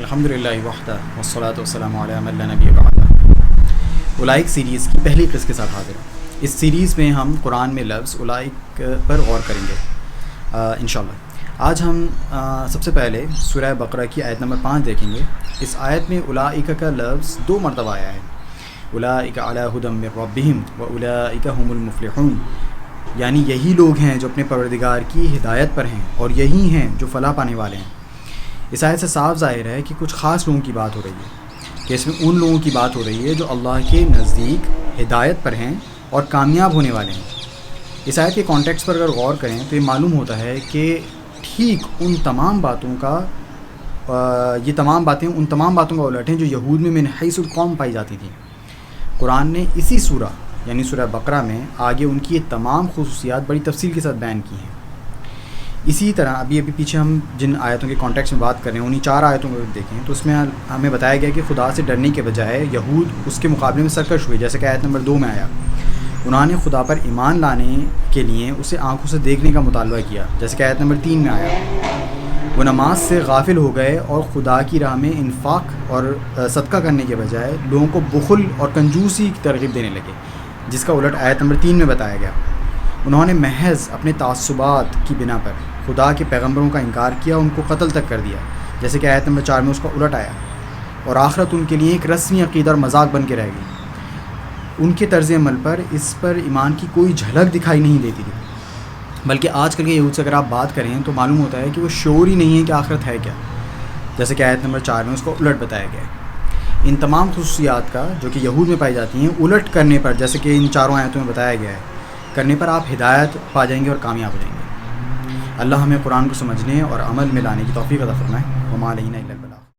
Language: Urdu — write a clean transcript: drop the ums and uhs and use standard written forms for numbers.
الحمدللہ وحدہ والصلاۃ والسلام علی من لا نبی بعدہ۔ اولئک سیریز کی پہلی قسط کے ساتھ حاضر ہیں۔ اس سیریز میں ہم قرآن میں لفظ اولئک پر غور کریں گے انشاءاللہ۔ آج ہم سب سے پہلے سورہ بقرہ کی آیت نمبر 5 دیکھیں گے۔ اس آیت میں اولئک کا لفظ 2 مرتبہ آیا ہے، اولئک علی ھدی من ربہم واولئک ھم المفلحون، یعنی یہی لوگ ہیں جو اپنے پروردگار کی ہدایت پر ہیں اور یہی ہیں جو فلاح پانے والے ہیں۔ اس آیت سے صاف ظاہر ہے کہ کچھ خاص لوگوں کی بات ہو رہی ہے، کہ اس میں ان لوگوں کی بات ہو رہی ہے جو اللہ کے نزدیک ہدایت پر ہیں اور کامیاب ہونے والے ہیں۔ اس آیت کے کانٹیکسٹ پر اگر غور کریں تو یہ معلوم ہوتا ہے کہ ٹھیک ان تمام باتوں کا یہ تمام باتیں ان تمام باتوں کا الٹ ہیں جو یہود میں من حیث القوم پائی جاتی تھیں۔ قرآن نے اسی سورہ یعنی سورہ بقرہ میں آگے ان کی یہ تمام خصوصیات بڑی تفصیل کے ساتھ بیان کی ہیں۔ اسی طرح ابھی پیچھے ہم جن آیتوں کے کانٹیکسٹ میں بات کر رہے ہیں انہی 4 آیتوں کو دیکھیں تو اس میں ہمیں بتایا گیا کہ خدا سے ڈرنے کے بجائے یہود اس کے مقابلے میں سرکش ہوئے، جیسے کہ آیت نمبر 2 میں آیا۔ انہوں نے خدا پر ایمان لانے کے لیے اسے آنکھوں سے دیکھنے کا مطالبہ کیا، جیسے کہ آیت نمبر 3 میں آیا۔ وہ نماز سے غافل ہو گئے اور خدا کی راہ میں انفاق اور صدقہ کرنے کے بجائے لوگوں کو بخل اور کنجوسی کی ترغیب دینے لگے، جس کا الٹ آیت نمبر 3 میں بتایا گیا۔ انہوں نے محض اپنے تعصبات کی بنا پر خدا کے پیغمبروں کا انکار کیا، ان کو قتل تک کر دیا، جیسے کہ آیت نمبر 4 میں اس کا الٹ آیا، اور آخرت ان کے لیے ایک رسمی عقیدہ اور مذاق بن کے رہ گئی۔ ان کے طرز عمل پر اس پر ایمان کی کوئی جھلک دکھائی نہیں دیتی تھی، بلکہ آج کل کے یہود سے اگر آپ بات کریں تو معلوم ہوتا ہے کہ وہ شعور ہی نہیں ہے کہ آخرت ہے کیا، جیسے کہ آیت نمبر 4 میں اس کو الٹ بتایا گیا ہے۔ ان تمام خصوصیات کا جو کہ یہود میں پائی جاتی ہیں الٹ کرنے پر، جیسے کہ ان 4 آیتوں میں بتایا گیا ہے، کرنے پر آپ ہدایت پا جائیں گے اور کامیاب ہو جائیں گے۔ اللہ ہمیں قرآن کو سمجھنے اور عمل میں لانے کی توفیق عطا فرمائے۔ وما علینا الا البلاغ۔